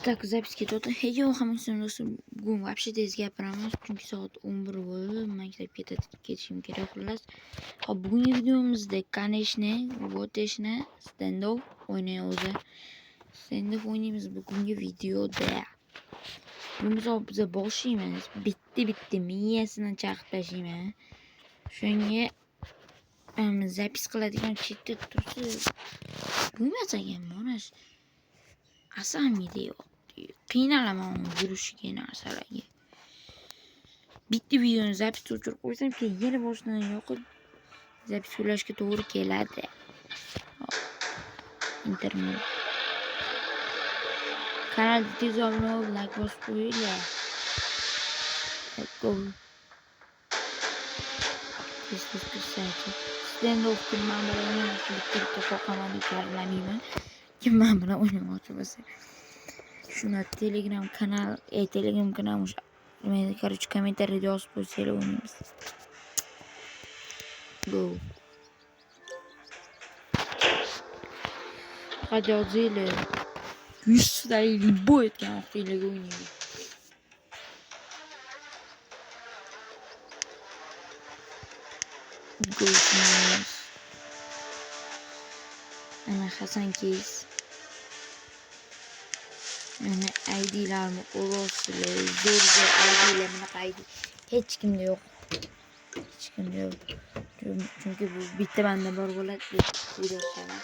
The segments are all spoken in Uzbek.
Так, запись ketdi. Yo, hammasini do'stlar, bugun вообще tez gapiramiz, chunki soat 11 bo'ldi. Maktabga ketishim kerak xullas. Hop, bugungi videomizda, конечно, woteshni standoff o'ynaymiz. Standoff o'ynaymiz bugungi videoda. Biz boshlaymiz. Bitta miyasini chaqib tashlaymiz. Shunga zapis qiladigan chetda tursa bo'lmas ekan, mana shu asamiydi yo'q. Qiynalaman yurishiga narsalarga. Bitta videoni zapis o'chirib qo'ysam, keyin yana boshdan yoqib zapis ulashga to'g'ri keladi. Internet. Kanalga tez obuna bo'lib, like bosib qo'yinglar. Go. Tez kirsachi. Standoff man bilan o'ynashni qo'rqaman, karamayman. Kim man bilan o'ynamoqchi bo'lsa. Shuna Telegram kanal, Telegram kanal o'sha. Men короче kommentariyada yozib qo'ysanglar o'ynaymiz. Go. Hadi yozinglar. 100 da любой etgan vaqtinglarga o'ynaymiz. Go. Ana Hasan Keys. Ana ID'larni qo'losizlar, zo'r ID'lar mana qaydi. Hech kimda yo'q. Chunki bu bitta banda bor bo'ladi deb o'ylayapman.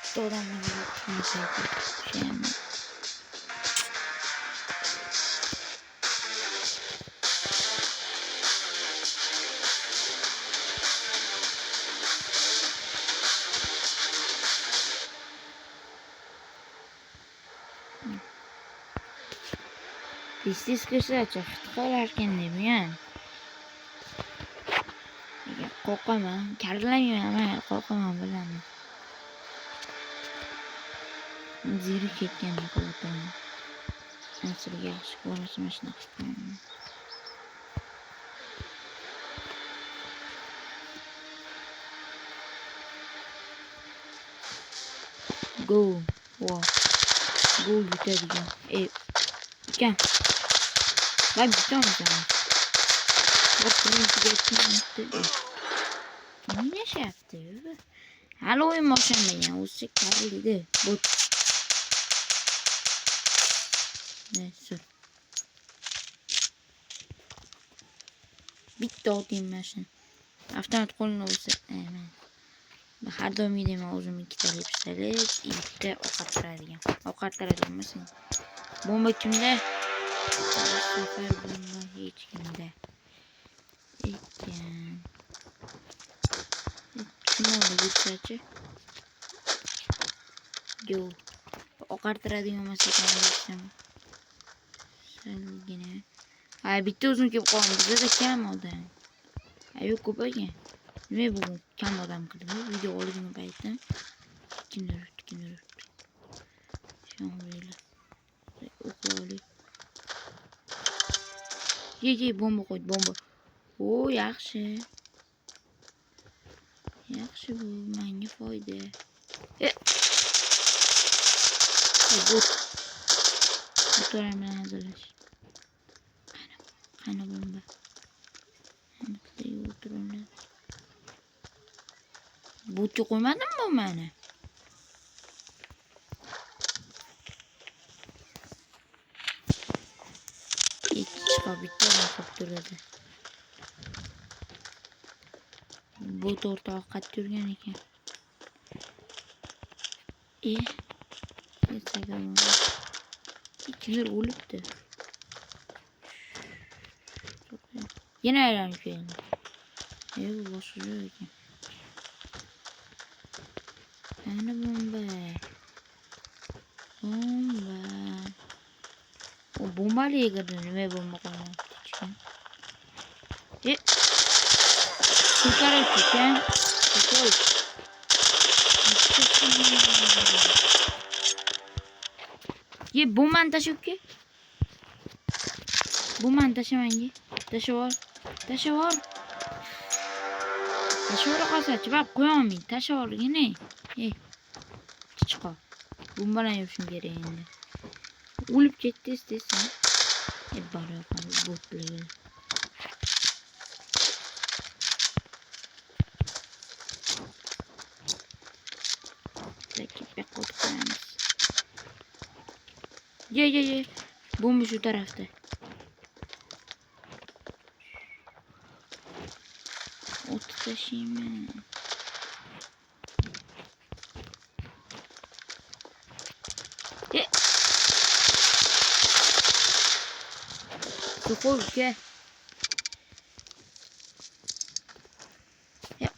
Bitta odamni qilishim. Pistis kısaca tıkalarken de mi yani? Korkamam. Karılamıyorum ama korkamam bilen. Ziri ketken de korkamam. Nasıl yaxşı konuşma şuna. Go. Wow. Go yutarım. Gel. Bak gidiyor musun? Bak bunu geçtim. Ne şey yaptı? Hala oyun başında ya. O sıkıntıydı. Bu. Neyse. Bitti o diyeyim ben şimdi. Haftanın kolunu olsa. Her dönem gideyim ağzım 2 tane yapıştırır. İlk de o kartlara diyeyim. O kartlara diyeyim mesela. Bomba kimde? Bu sefer bomba hiç kimde. İlken. Kim oldu bu saçı? Yo. O kartlara diyeyim mesela. Sen yine. Ay bitti uzun ki bu bize de kem oldu. Ay yok bu böyle. Ne bu? Kem adam kırdı. Video oldu mu bayıttım. Kinler. Şu an böyle. Okul. Ye bomba koy bomba. Oo yaxshi. Yaxshi bu menga foyda. Bu motorlarni hazırlash. Qani bomba. Aniqlayib o'tiribman. Butga qo'ymadimmi bu meni? Bitti bakıp durdu. Bu torta kat yürgen iken. Yeterli. İkiler oluptu. Yine ayranmış yani. Bu basılıyor iken. Yani bomba. O bombayla girdin ve bomba koymak için. Çıkar etken. Koy. Ye bombanı taşı ki. Bombanı taşımayın. Taşı var. Taşı var kalsa bak koyamayın. Taşı var yine. Çıkar. Bombayla yapışım gereğinde. o'lib ketdi istesam. Bora botlar. Takip qo'yamiz. Ye. Bomba shu tarafda. Ot tashiyman. Qo'yga.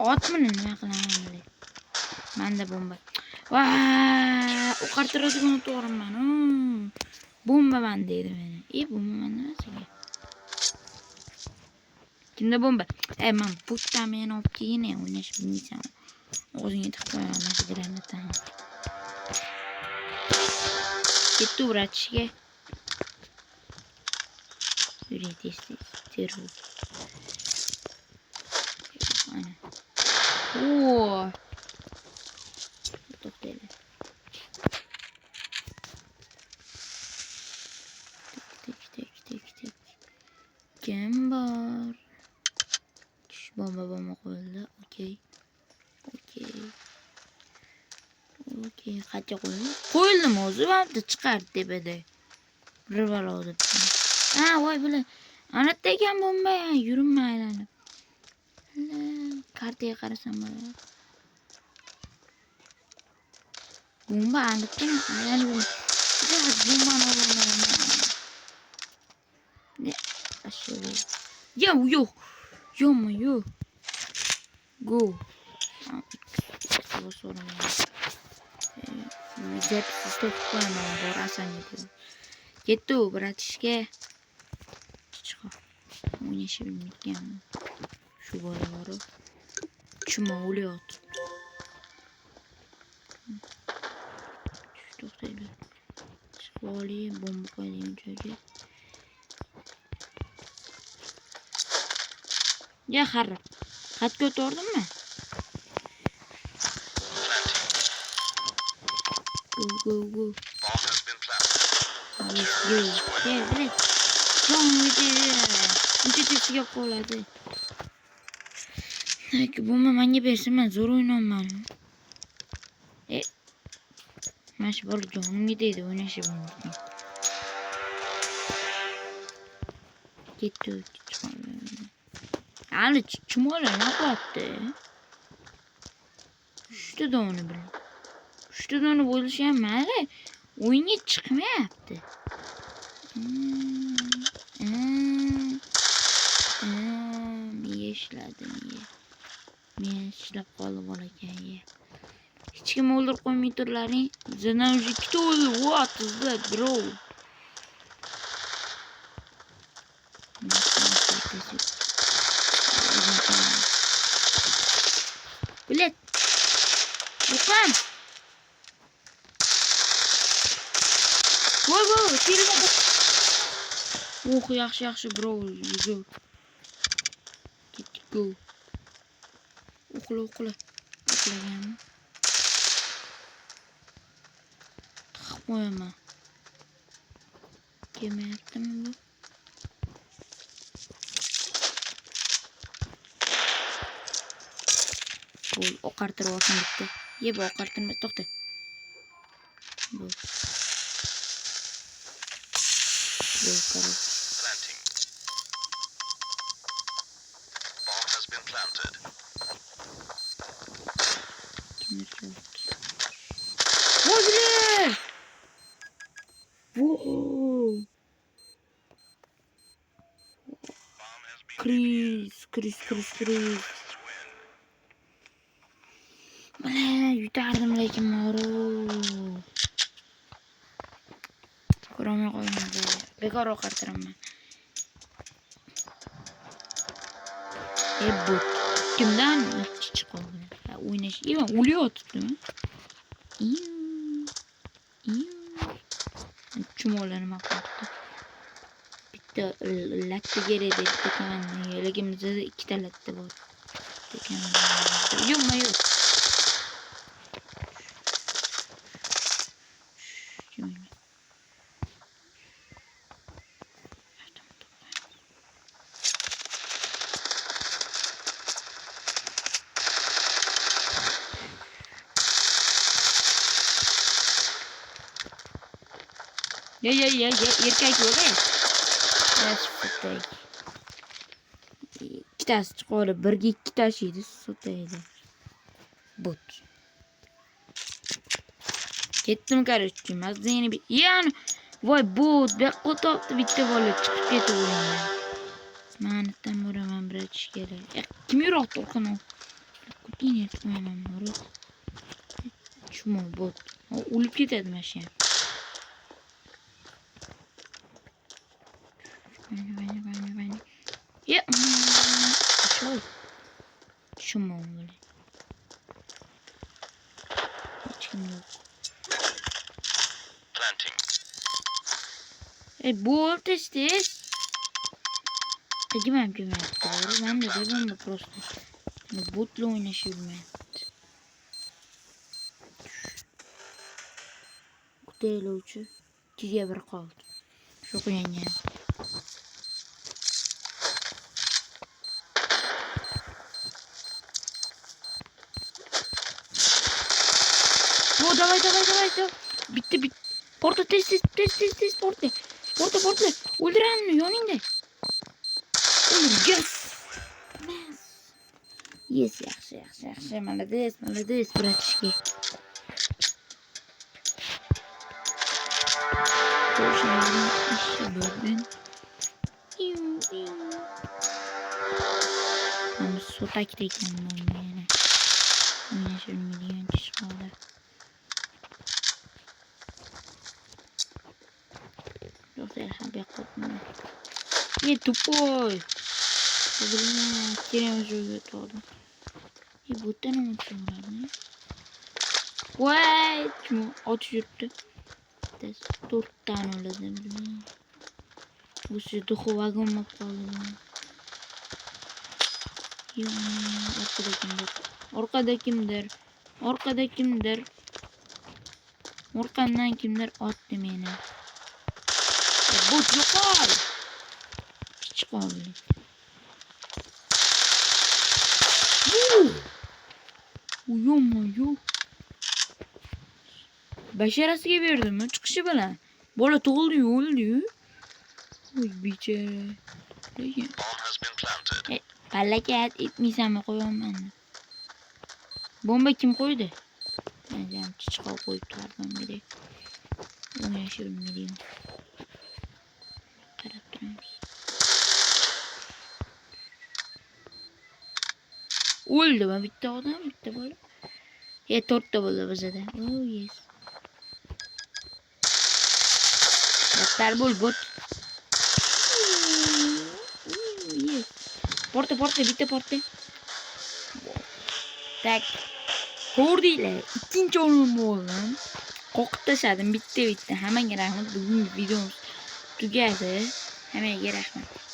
Otmini nima qilaman? Menda bomba. Va, o'qartiradigan to'g'riman. Bomba men deydi meni. Bomba men nimasiga? Kimda bomba? Men putda meni olib kelgin, o'ynash bilmaysan. O'zingga tiqib qo'yaman shu granatani. Ketdi bratishga. Yuri tez. Terror. Aynen. To'xtaydi. Tik. Kim bor? Bomba qo'yildi. Okey. Qancha qo'yildi? Qo'yildimi o'zi? Vaqtda chiqardi tepeda. Rivalodi. Voy bular. Anatda ekan bomba, yurinma aylanib. Kartaga qarasam bo'ladi. Bomba anatda aylanib. Bombani olaman. Ne? Aşağı. Yo'q. Go. Sıvı sorun ya. Depsiz to'playman, borasan edi. Ketdi u bratishga. Chiqo. O'ynashi bilmaydigan. Shu bolalari. Chuma o'lyapti. To'xtaydi. Chiqoli bomba qo'ygan joyga. Ya xarab. Xatga o'tordimmi? Go. Yes. Uncha tepsiga qoladi. Bomba menga bersin, men zo'r o'ynayman. Mana shu bola jonimga deydi, o'ynashi bilmaydi. Ketdi. Ali chumoli nima qilyapti? Uchta dona bilan. Uchta dona bo'lishi ham mayli, o'yinga chiqmayapti. Men ishlab qolib olakan. Hech kim o'ldirib qo'ymay turlaring. Bizdan уже ikkita o'ldi. What is that, bro? Bilet. Buqam. Voy, tirga. Yaxshi, bro. Yuzur. Ketdik, go. Uxla. Uxlaganmi? Tiqib qo'yaman. Kelmayaptimi bu? Voy, oqartirib olsin bitta. Yeb oqartirma, to'xta. Bu. Qara. Whoa! Chris. Mana yutardim lekin moro. Ko'ramay qo'ydim. Bekor oqartiraman. Bu kimdan chiqoldi? O'ynash. O'lyaptimi? Chumolani maqtadi. Bitta latta kerak deb ekan. Yelagimizda ikkita latta bor. Ekan. Yo'q. Ya erkak bola. Nasıl ikkitasi chiqib birga ikki tashiydi sotaydi. Bot. Ketdim короче. Mazani bir yani voy bot bu yoqqa topdi bitta bola chiqib ketdi o'yindan. Ma'nitdan boraman biratish kerak. Kim yuraqdi o'qini? Kutini qo'yaman bora. Chuma bot. O'lib ketadi mashina. Bani. Ya. Shoy. Chuma o'li. Hech kim yo'q. Bot tez. Gimem. Doğru ben de dedim de prosto. Botla oynaşıyorum ben. Kutayla uçu. Çizgiye bir kaldı. Çok önemli. Давай. Bitti. Porta tez. Porta. Öldüren mi? Yönünde. Yes. Yaxshi. Молодец, братишки. Koşalım işe böldün. Ama sotak teknem olmuyor yani. Oynaşır milyon kişi kaldı. Yoksa yaşam bir korkmuyor. Ye tupой. Блин, теряем живет тоже. И будто нам отсюда, да? Vay, чему? Отсюда. Тез, туртан oladım, блин. Bu sütü kovagım yapalım. Orkada kimdir? Orkandan kimdir? At demeyene. Bot yukarı. Hiç kaldı. Uyuyor. Başarısı geberdim mi? Çıkışı bana. Bola öldü. Uy biçare. Felaket etmiysem mi koyuyorum ben de. Bomba kim koydu? Ben çiçeğe koyup tardım bir de. Onu yaşıyorum milyon. Taraf duruyoruz. Öldü mü? Bitti adam. Bitti böyle. Ya tort da buldu bize de. Oh yes. Yeter bul bot. Yes. Porta bitti porta. Tak. Kordiyle ikinci oyunum oldu lan. Korkup taşadım bitti. Hemen rahmet bugün videomuz tügeldi. Hemen rahmet.